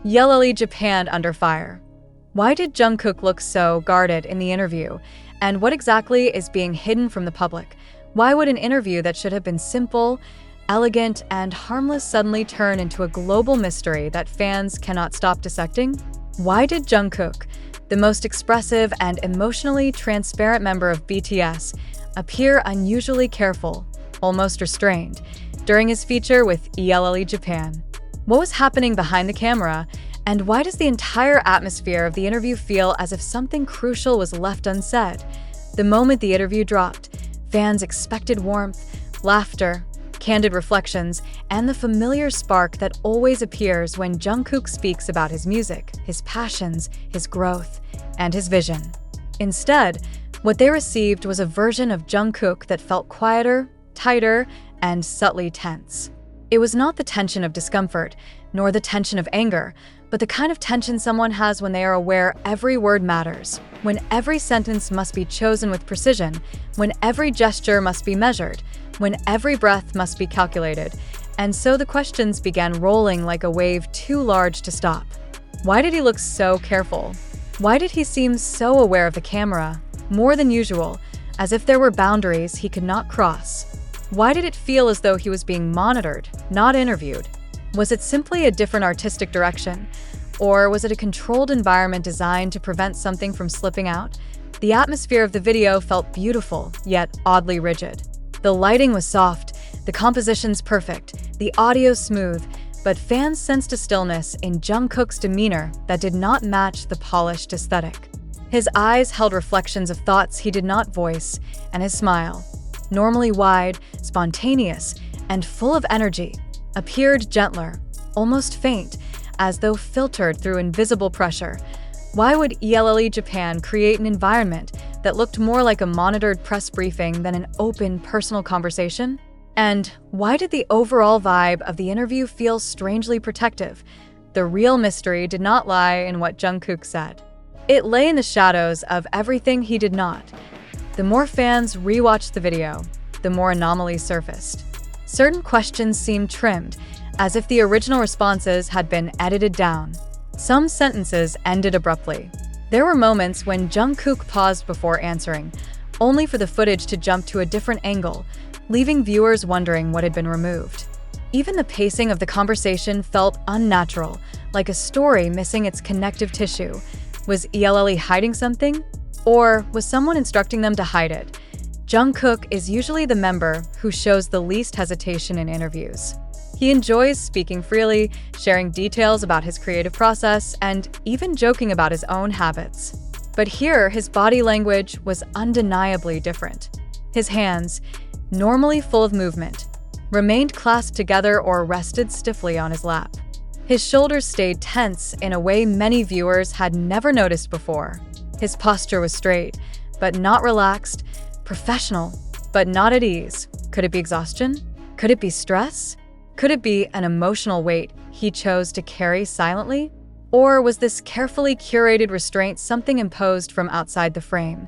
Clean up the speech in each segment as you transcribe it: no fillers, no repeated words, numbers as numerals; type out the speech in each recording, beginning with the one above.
ELLE Japan under fire. Why did Jungkook look so guarded in the interview? And what exactly is being hidden from the public? Why would an interview that should have been simple, elegant, and harmless suddenly turn into a global mystery that fans cannot stop dissecting? Why did Jungkook, the most expressive and emotionally transparent member of BTS, appear unusually careful, almost restrained, during his feature with ELLE Japan? What was happening behind the camera, and why does the entire atmosphere of the interview feel as if something crucial was left unsaid? The moment the interview dropped, fans expected warmth, laughter, candid reflections, and the familiar spark that always appears when Jungkook speaks about his music, his passions, his growth, and his vision. Instead, what they received was a version of Jungkook that felt quieter, tighter, and subtly tense. It was not the tension of discomfort, nor the tension of anger, but the kind of tension someone has when they are aware every word matters, when every sentence must be chosen with precision, when every gesture must be measured, when every breath must be calculated. And so the questions began rolling like a wave too large to stop. Why did he look so careful? Why did he seem so aware of the camera, more than usual, as if there were boundaries he could not cross? Why did it feel as though he was being monitored, not interviewed? Was it simply a different artistic direction? Or was it a controlled environment designed to prevent something from slipping out? The atmosphere of the video felt beautiful, yet oddly rigid. The lighting was soft, the compositions perfect, the audio smooth, but fans sensed a stillness in Jungkook's demeanor that did not match the polished aesthetic. His eyes held reflections of thoughts he did not voice, and his smile, normally wide, spontaneous, and full of energy, appeared gentler, almost faint, as though filtered through invisible pressure. Why would ELLE Japan create an environment that looked more like a monitored press briefing than an open, personal conversation? And why did the overall vibe of the interview feel strangely protective? The real mystery did not lie in what Jungkook said. It lay in the shadows of everything he did not. The more fans rewatched the video, the more anomalies surfaced. Certain questions seemed trimmed, as if the original responses had been edited down. Some sentences ended abruptly. There were moments when Jungkook paused before answering, only for the footage to jump to a different angle, leaving viewers wondering what had been removed. Even the pacing of the conversation felt unnatural, like a story missing its connective tissue. Was ELLE hiding something? Or was someone instructing them to hide it? Jungkook is usually the member who shows the least hesitation in interviews. He enjoys speaking freely, sharing details about his creative process, and even joking about his own habits. But here, his body language was undeniably different. His hands, normally full of movement, remained clasped together or rested stiffly on his lap. His shoulders stayed tense in a way many viewers had never noticed before. His posture was straight, but not relaxed, professional, but not at ease. Could it be exhaustion? Could it be stress? Could it be an emotional weight he chose to carry silently? Or was this carefully curated restraint something imposed from outside the frame?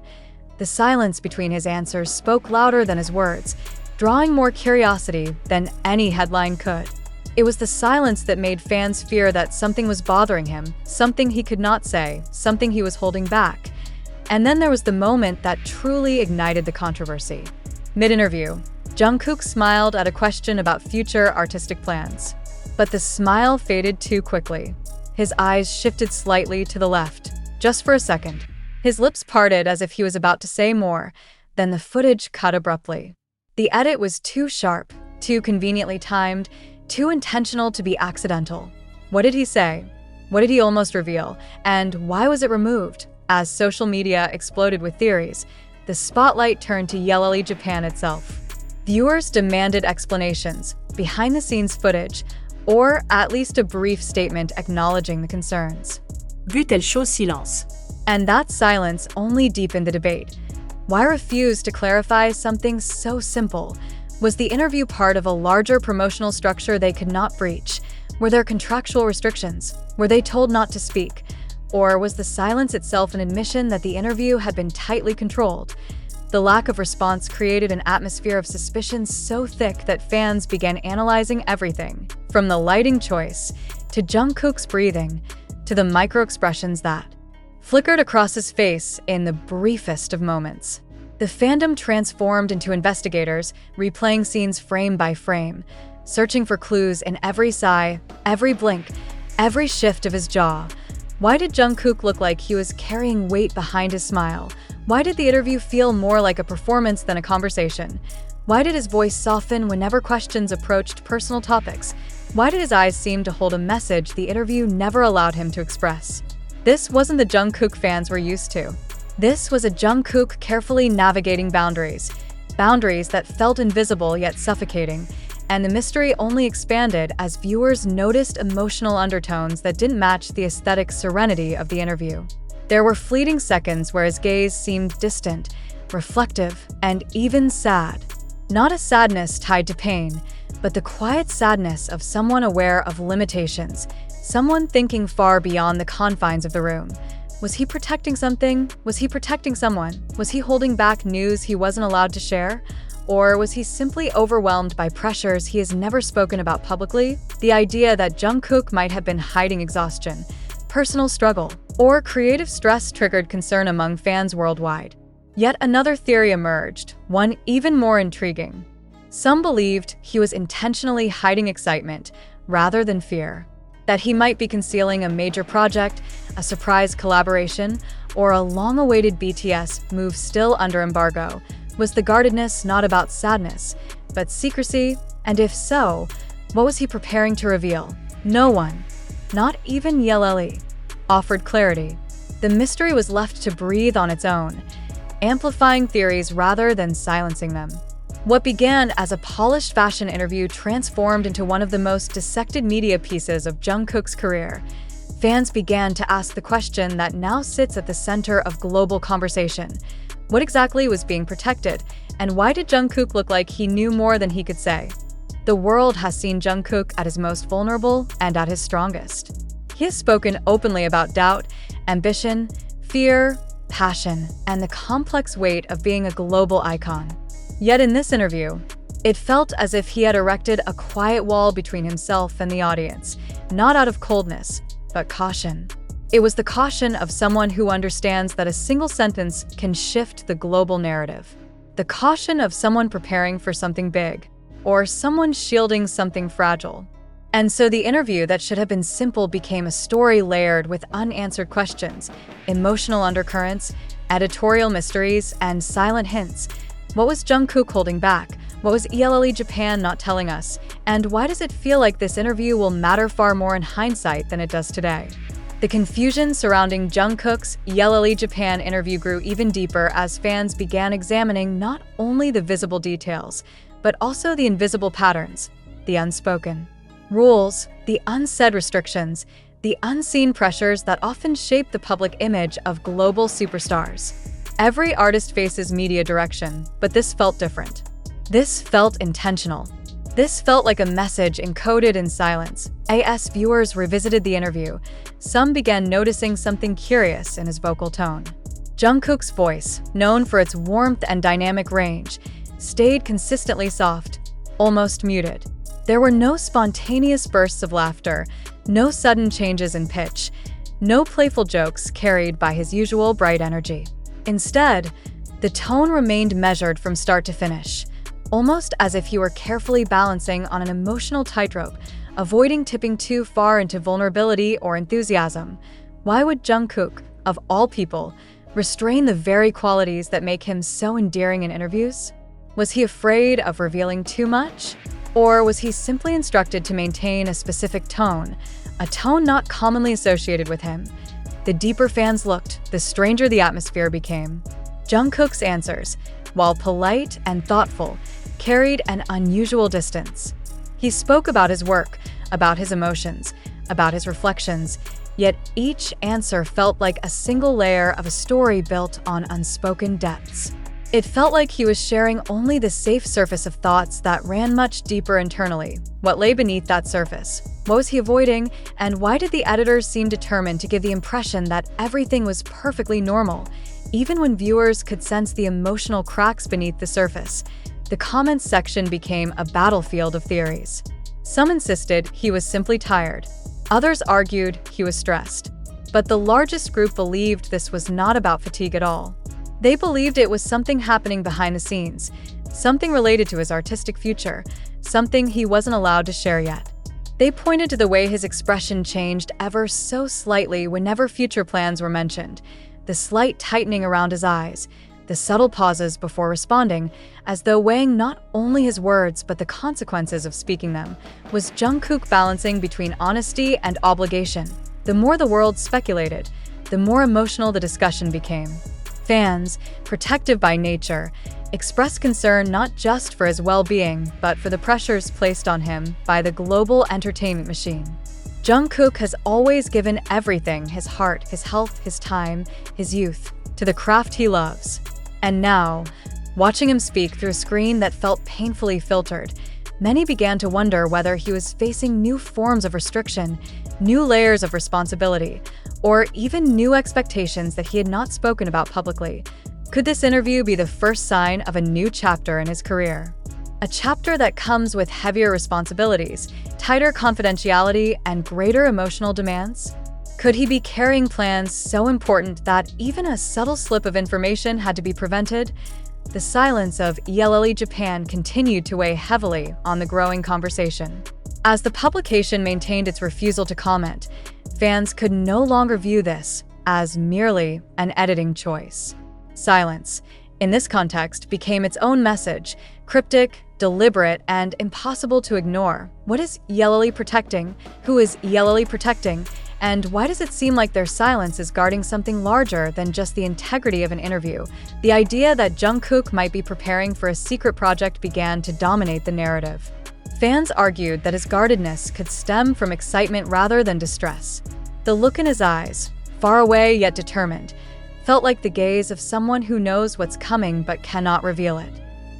The silence between his answers spoke louder than his words, drawing more curiosity than any headline could. It was the silence that made fans fear that something was bothering him, something he could not say, something he was holding back. And then there was the moment that truly ignited the controversy. Mid-interview, Jungkook smiled at a question about future artistic plans. But the smile faded too quickly. His eyes shifted slightly to the left, just for a second. His lips parted as if he was about to say more, then the footage cut abruptly. The edit was too sharp, too conveniently timed, too intentional to be accidental. What did he say? What did he almost reveal? And why was it removed? As social media exploded with theories, the spotlight turned to ELLE Japan itself. Viewers demanded explanations, behind-the-scenes footage, or at least a brief statement acknowledging the concerns. Vu telle chose, silence. And that silence only deepened the debate. Why refuse to clarify something so simple? Was the interview part of a larger promotional structure they could not breach? Were there contractual restrictions? Were they told not to speak? Or was the silence itself an admission that the interview had been tightly controlled? The lack of response created an atmosphere of suspicion so thick that fans began analyzing everything, from the lighting choice, to Jungkook's breathing, to the micro-expressions that flickered across his face in the briefest of moments. The fandom transformed into investigators, replaying scenes frame by frame, searching for clues in every sigh, every blink, every shift of his jaw. Why did Jungkook look like he was carrying weight behind his smile? Why did the interview feel more like a performance than a conversation? Why did his voice soften whenever questions approached personal topics? Why did his eyes seem to hold a message the interview never allowed him to express? This wasn't the Jungkook fans were used to. This was a Jungkook carefully navigating boundaries that felt invisible yet suffocating, and the mystery only expanded as viewers noticed emotional undertones that didn't match the aesthetic serenity of the interview. There were fleeting seconds where his gaze seemed distant, reflective, and even sad. Not a sadness tied to pain, but the quiet sadness of someone aware of limitations, someone thinking far beyond the confines of the room. Was he protecting something? Was he protecting someone? Was he holding back news he wasn't allowed to share? Or was he simply overwhelmed by pressures he has never spoken about publicly? The idea that Jungkook might have been hiding exhaustion, personal struggle, or creative stress triggered concern among fans worldwide. Yet another theory emerged, one even more intriguing. Some believed he was intentionally hiding excitement rather than fear, that he might be concealing a major project, a surprise collaboration, or a long-awaited BTS move still under embargo. Was the guardedness not about sadness, but secrecy? And if so, what was he preparing to reveal? No one, not even ELLE, offered clarity. The mystery was left to breathe on its own, amplifying theories rather than silencing them. What began as a polished fashion interview transformed into one of the most dissected media pieces of Jungkook's career. Fans began to ask the question that now sits at the center of global conversation. What exactly was being protected, and why did Jungkook look like he knew more than he could say? The world has seen Jungkook at his most vulnerable and at his strongest. He has spoken openly about doubt, ambition, fear, passion, and the complex weight of being a global icon. Yet in this interview, it felt as if he had erected a quiet wall between himself and the audience, not out of coldness, but caution. It was the caution of someone who understands that a single sentence can shift the global narrative. The caution of someone preparing for something big, or someone shielding something fragile. And so the interview that should have been simple became a story layered with unanswered questions, emotional undercurrents, editorial mysteries, and silent hints. What was Jungkook holding back? What was ELLE Japan not telling us? And why does it feel like this interview will matter far more in hindsight than it does today? The confusion surrounding Jungkook's ELLE Japan interview grew even deeper as fans began examining not only the visible details, but also the invisible patterns, the unspoken rules, the unsaid restrictions, the unseen pressures that often shape the public image of global superstars. Every artist faces media direction, but this felt different. This felt intentional. This felt like a message encoded in silence. As viewers revisited the interview, some began noticing something curious in his vocal tone. Jungkook's voice, known for its warmth and dynamic range, stayed consistently soft, almost muted. There were no spontaneous bursts of laughter, no sudden changes in pitch, no playful jokes carried by his usual bright energy. Instead, the tone remained measured from start to finish, almost as if he were carefully balancing on an emotional tightrope, avoiding tipping too far into vulnerability or enthusiasm. Why would Jungkook, of all people, restrain the very qualities that make him so endearing in interviews? Was he afraid of revealing too much? Or was he simply instructed to maintain a specific tone, a tone not commonly associated with him? The deeper fans looked, the stranger the atmosphere became. Jungkook's answers, while polite and thoughtful, carried an unusual distance. He spoke about his work, about his emotions, about his reflections, yet each answer felt like a single layer of a story built on unspoken depths. It felt like he was sharing only the safe surface of thoughts that ran much deeper internally. What lay beneath that surface? What was he avoiding? And why did the editors seem determined to give the impression that everything was perfectly normal, even when viewers could sense the emotional cracks beneath the surface. The comments section became a battlefield of theories. Some insisted he was simply tired. Others argued he was stressed. But the largest group believed this was not about fatigue at all. They believed it was something happening behind the scenes, something related to his artistic future, something he wasn't allowed to share yet. They pointed to the way his expression changed ever so slightly whenever future plans were mentioned, the slight tightening around his eyes, the subtle pauses before responding, as though weighing not only his words but the consequences of speaking them. Was Jungkook balancing between honesty and obligation? The more the world speculated, the more emotional the discussion became. Fans, protective by nature, expressed concern not just for his well-being, but for the pressures placed on him by the global entertainment machine. Jungkook has always given everything, his heart, his health, his time, his youth, to the craft he loves. And now, watching him speak through a screen that felt painfully filtered, many began to wonder whether he was facing new forms of restriction, new layers of responsibility, or even new expectations that he had not spoken about publicly. Could this interview be the first sign of a new chapter in his career? A chapter that comes with heavier responsibilities, tighter confidentiality, and greater emotional demands? Could he be carrying plans so important that even a subtle slip of information had to be prevented? The silence of ELLE Japan continued to weigh heavily on the growing conversation. As the publication maintained its refusal to comment, fans could no longer view this as merely an editing choice. Silence, in this context, became its own message, cryptic, deliberate, and impossible to ignore. What is ELLE protecting? Who is ELLE protecting? And why does it seem like their silence is guarding something larger than just the integrity of an interview? The idea that Jungkook might be preparing for a secret project began to dominate the narrative. Fans argued that his guardedness could stem from excitement rather than distress. The look in his eyes, far away yet determined, felt like the gaze of someone who knows what's coming but cannot reveal it.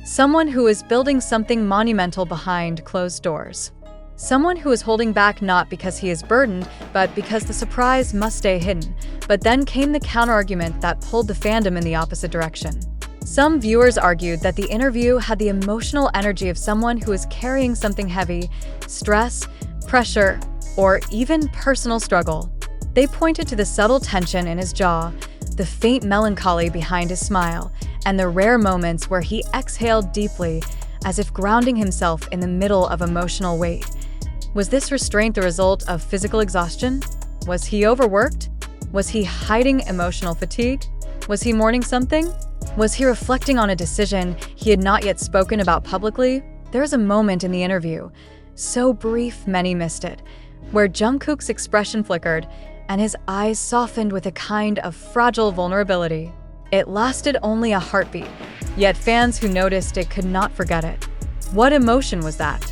Someone who is building something monumental behind closed doors. Someone who is holding back not because he is burdened, but because the surprise must stay hidden. But then came the counterargument that pulled the fandom in the opposite direction. Some viewers argued that the interview had the emotional energy of someone who is carrying something heavy, stress, pressure, or even personal struggle. They pointed to the subtle tension in his jaw, the faint melancholy behind his smile, and the rare moments where he exhaled deeply, as if grounding himself in the middle of emotional weight. Was this restraint the result of physical exhaustion? Was he overworked? Was he hiding emotional fatigue? Was he mourning something? Was he reflecting on a decision he had not yet spoken about publicly? There is a moment in the interview, so brief many missed it, where Jungkook's expression flickered and his eyes softened with a kind of fragile vulnerability. It lasted only a heartbeat, yet fans who noticed it could not forget it. What emotion was that?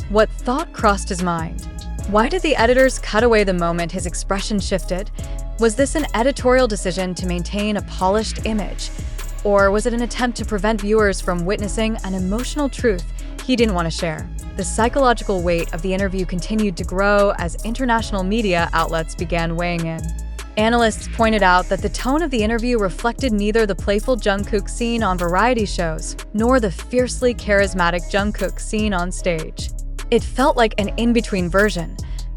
What thought crossed his mind? Why did the editors cut away the moment his expression shifted? Was this an editorial decision to maintain a polished image? Or was it an attempt to prevent viewers from witnessing an emotional truth he didn't want to share? The psychological weight of the interview continued to grow as international media outlets began weighing in. Analysts pointed out that the tone of the interview reflected neither the playful Jungkook seen on variety shows nor the fiercely charismatic Jungkook seen on stage. It felt like an in-between version,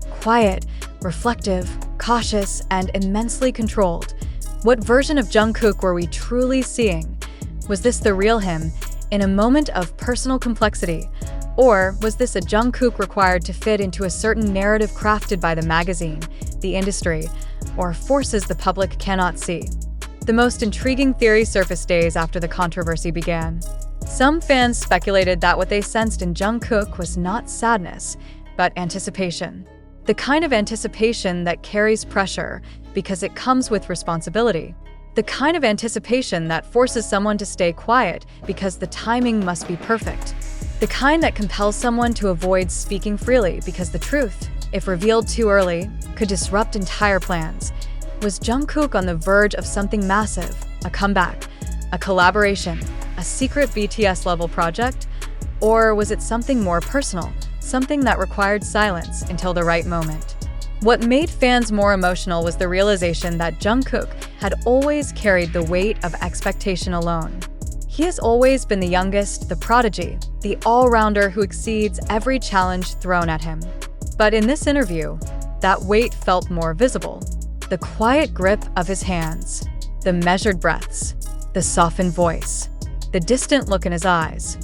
quiet, reflective, cautious, and immensely controlled. What version of Jungkook were we truly seeing? Was this the real him, in a moment of personal complexity? Or was this a Jungkook required to fit into a certain narrative crafted by the magazine, the industry, or forces the public cannot see? The most intriguing theory surfaced days after the controversy began. Some fans speculated that what they sensed in Jungkook was not sadness, but anticipation. The kind of anticipation that carries pressure because it comes with responsibility. The kind of anticipation that forces someone to stay quiet because the timing must be perfect. The kind that compels someone to avoid speaking freely because the truth, if revealed too early, could disrupt entire plans. Was Jungkook on the verge of something massive, a comeback, a collaboration, a secret BTS-level project? Or was it something more personal, something that required silence until the right moment? What made fans more emotional was the realization that Jungkook had always carried the weight of expectation alone. He has always been the youngest, the prodigy, the all-rounder who exceeds every challenge thrown at him. But in this interview, that weight felt more visible. The quiet grip of his hands, the measured breaths, the softened voice, the distant look in his eyes.